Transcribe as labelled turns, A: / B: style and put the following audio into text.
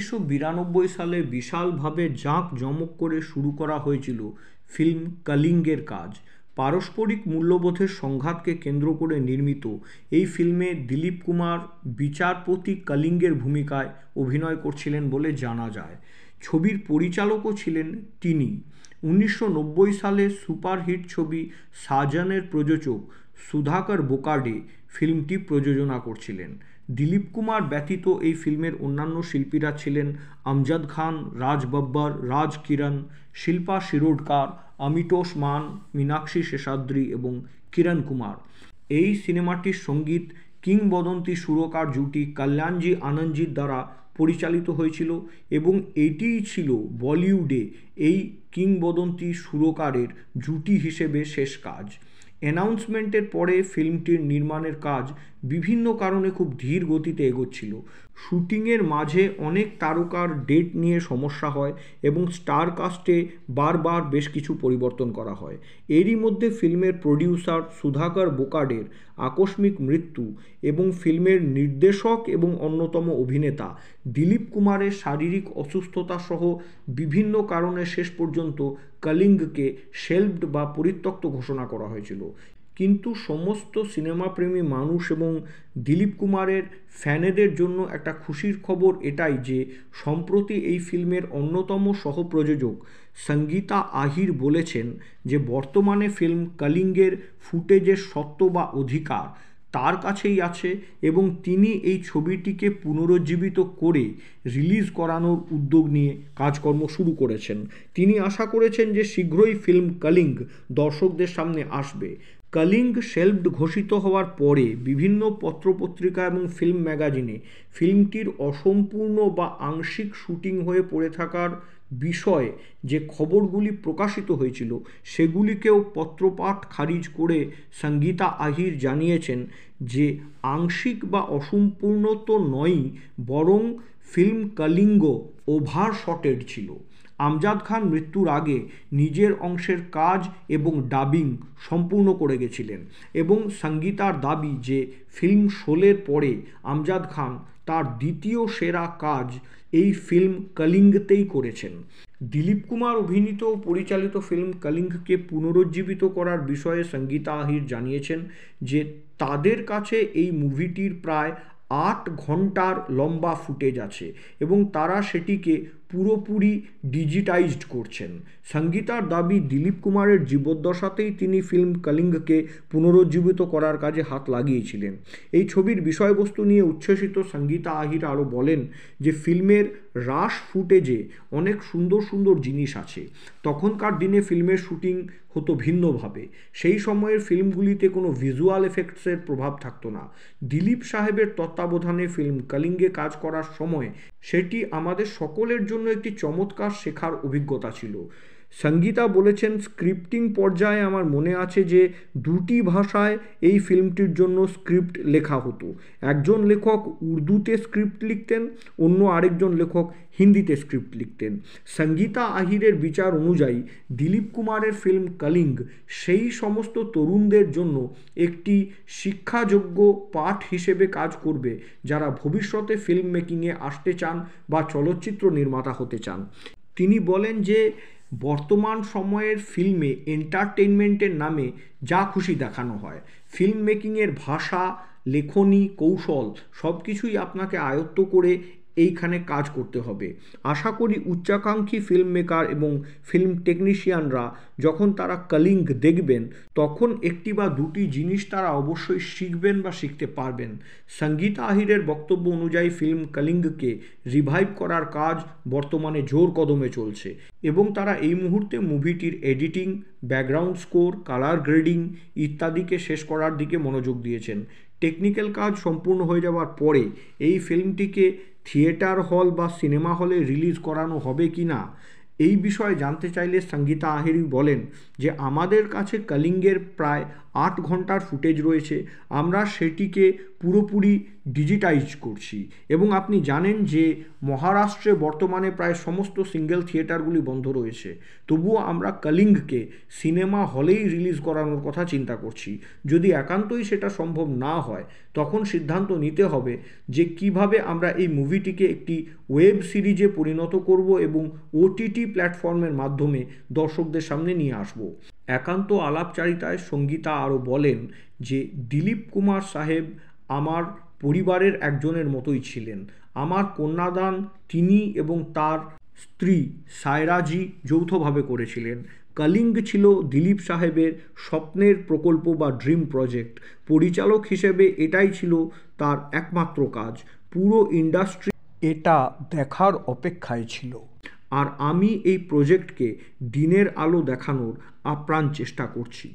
A: 1992 সালে বিশালভাবে জাঁকজমক করে শুরু করা হয়েছিল ফিল্ম কলিঙ্গের কাজ। পারস্পরিক মূল্যবোধের সংঘাতকে কেন্দ্র করে নির্মিত এই ফিল্মে দিলীপ কুমার বিচারপতি কলিঙ্গের ভূমিকায় অভিনয় করছিলেন বলে জানা যায়। ছবির পরিচালকও ছিলেন তিনি। 1990 সালে সুপারহিট ছবি সাজনের প্রযোজক সুধাকর বোকাডে ফিল্মটি প্রযোজনা করছিলেন। দিলীপ কুমার ব্যতীত এই ফিল্মের অন্যান্য শিল্পীরা ছিলেন আমজাদ খান, রাজ বব্বর, রাজ কিরণ, শিল্পা শিরোডকার, আমিতোষ মান, মীনাক্ষী শেষাদ্রি এবং কিরণ কুমার। এই সিনেমাটির সঙ্গীত কিংবদন্তি সুরকার জুটি কল্যাণজি আনন্দজির দ্বারা পরিচালিত হয়েছিল এবং এটিই ছিল বলিউডে এই কিংবদন্তি সুরকারের জুটি হিসেবে শেষ কাজ। অ্যানাউন্সমেন্টের পরে ফিল্মটির নির্মাণের কাজ বিভিন্ন কারণে খুব ধীর গতিতে এগোচ্ছিল। শুটিংয়ের মাঝে অনেক তারকার ডেট নিয়ে সমস্যা হয় এবং স্টার কাস্টে বারবার বেশ কিছু পরিবর্তন করা হয়। এরই মধ্যে ফিল্মের প্রডিউসার সুধাকর বোকাডের আকস্মিক মৃত্যু এবং ফিল্মের নির্দেশক এবং অন্যতম অভিনেতা দিলীপ কুমারের শারীরিক অসুস্থতা সহ বিভিন্ন কারণে শেষ পর্যন্ত কলিঙ্গকে শেলফড বা পরিত্যক্ত ঘোষণা করা হয়েছিল। কিন্তু সমস্ত সিনেমাপ্রেমী মানুষ এবং দিলীপ কুমারের ফ্যানেদের জন্য একটা খুশির খবর এটাই যে সম্প্রতি এই ফিল্মের অন্যতম সহপ্রযোজক সঙ্গীতা আহির বলেছেন যে বর্তমানে ফিল্ম কলিঙ্গের ফুটেজের সত্ত্ব বা অধিকার তার কাছেই আছে এবং তিনি এই ছবিটিকে পুনরুজ্জীবিত করে রিলিজ করানোর উদ্যোগ নিয়ে কাজকর্ম শুরু করেছেন। তিনি আশা করেছেন যে শীঘ্রই ফিল্ম কলিঙ্গ দর্শকদের সামনে আসবে। কলিঙ্গ শেলফড ঘোষিত হওয়ার পরে বিভিন্ন পত্রপত্রিকা এবং ফিল্ম ম্যাগাজিনে ফিল্মটির অসম্পূর্ণ বা আংশিক শুটিং হয়ে পড়ে থাকার বিষয়ে যে খবরগুলি প্রকাশিত হয়েছিল সেগুলিকেও পত্রপাঠ খারিজ করে সঙ্গীতা আহির জানিয়েছেন যে আংশিক বা অসম্পূর্ণ তো নয়ই, বরং ফিল্ম কলিঙ্গ ওভারশটেড ছিল। আমজাদ খান মৃত্যুর আগে নিজের অংশের কাজ এবং ডাবিং সম্পূর্ণ করে গেছিলেন এবং সঙ্গীতার দাবি যে ফিল্ম শোলের পরে আমজাদ খান তার দ্বিতীয় সেরা কাজ এই ফিল্ম কলিঙ্গতেই করেছেন। দিলীপ কুমার অভিনীত ও পরিচালিত ফিল্ম কলিঙ্গকে পুনরুজ্জীবিত করার বিষয়ে সঙ্গীতা আহির জানিয়েছেন যে তাদের কাছে এই মুভিটির প্রায় 8 ঘন্টার লম্বা ফুটেজ আছে এবং তারা সেটিকে পুরোপুরি ডিজিটাইজড করছেন। সঙ্গীতার দাবি দিলীপ কুমারের জীবদ্দশাতেই তিনি ফিল্ম কলিঙ্গকে পুনরুজ্জীবিত করার কাজে হাত লাগিয়েছিলেন। এই ছবির বিষয়বস্তু নিয়ে উচ্ছ্বসিত সঙ্গীতা আহির আরও বলেন যে ফিল্মের রাশ ফুটেজে অনেক সুন্দর সুন্দর জিনিস আছে। তখনকার দিনে ফিল্মের শুটিং হতো ভিন্নভাবে। সেই সময়ের ফিল্মগুলিতে কোনো ভিজুয়াল এফেক্টসের প্রভাব থাকতো না। দিলীপ সাহেবের তত্ত্বাবধানে ফিল্ম কলিঙ্গে কাজ করার সময় সেটি আমাদের সকলের জন্য একটি চমৎকার শেখার অভিজ্ঞতা ছিল। সঙ্গীতা বলেছেন, স্ক্রিপ্টিং পর্যায়ে আমার মনে আছে যে 2টি ভাষায় এই ফিল্মটির জন্য স্ক্রিপ্ট লেখা হতো। একজন লেখক উর্দুতে স্ক্রিপ্ট লিখতেন, অন্য আরেকজন লেখক হিন্দিতে স্ক্রিপ্ট লিখতেন। সঙ্গীতা আহিরের বিচার অনুযায়ী দিলীপ কুমারের ফিল্ম কলিঙ্গ সেই সমস্ত তরুণদের জন্য একটি শিক্ষাযোগ্য পাঠ হিসেবে কাজ করবে যারা ভবিষ্যতে ফিল্ম মেকিংয়ে আসতে চান বা চলচ্চিত্র নির্মাতা হতে চান। তিনি বলেন যে বর্তমান সময়ের ফিল্মে এন্টারটেইনমেন্টের নামে যা খুশি দেখানো হয়। ফিল্ম মেকিংয়ের ভাষা, লেখনী, কৌশল সব কিছুই আপনাকে আয়ত্ত করে এইখানে কাজ করতে হবে। আশা করি উচ্চাকাঙ্ক্ষী ফিল্ম মেকার এবং ফিল্ম টেকনিশিয়ানরা যখন তারা কলিঙ্গ দেখবেন তখন একটি বা দুটি জিনিস তারা অবশ্যই শিখবেন বা শিখতে পারবেন। সঙ্গীতা আহিরের বক্তব্য অনুযায়ী ফিল্ম কলিঙ্গকে রিভাইভ করার কাজ বর্তমানে জোর কদমে চলছে এবং তারা এই মুহূর্তে মুভিটির editing, background score, colour grading ইত্যাদিকে শেষ করার দিকে মনোযোগ দিয়েছেন। টেকনিক্যাল কাজ সম্পূর্ণ হয়ে যাওয়ার পরে এই ফিল্মটিকে থিয়েটার হল বা সিনেমা হলে রিলিজ করানো হবে কি না এই বিষয়ে জানতে চাইলে সঙ্গীতা আহির বলেন যে আমাদের কাছে কলিঙ্গের প্রায় 8 ঘন্টার ফুটেজ রয়েছে, আমরা সেটিকে পুরোপুরি ডিজিটাইজ করছি। এবং আপনি জানেন যে মহারাষ্ট্রে বর্তমানে প্রায় সমস্ত সিঙ্গেল থিয়েটারগুলি বন্ধ রয়েছে, তবুও আমরা কলিঙ্গকে সিনেমা হলেই রিলিজ করানোর কথা চিন্তা করছি। যদি একান্তই সেটা সম্ভব না হয়, তখন সিদ্ধান্ত নিতে হবে যে কিভাবে আমরা এই মুভিটিকে একটি ওয়েব সিরিজে পরিণত করব এবং ওটিটি প্ল্যাটফর্মের মাধ্যমে দর্শকদের সামনে নিয়ে আসব। একান্ত আলাপচারিতায় সঙ্গীতা আরও বলেন যে দিলীপ কুমার সাহেব আমার পরিবারের একজনের মতোই ছিলেন। আমার কন্যাদান তিনি এবং তার স্ত্রী সায়রাজি যৌথভাবে করেছিলেন। কলিঙ্গ ছিল দিলীপ সাহেবের স্বপ্নের প্রকল্প বা ড্রিম প্রজেক্ট। পরিচালক হিসেবে এটাই ছিল তার একমাত্র কাজ। পুরো ইন্ডাস্ট্রি এটা দেখার অপেক্ষায় ছিল, আর আমি এই প্রজেক্টকে দিনের আলো দেখানোর আপ্রাণ চেষ্টা করছি।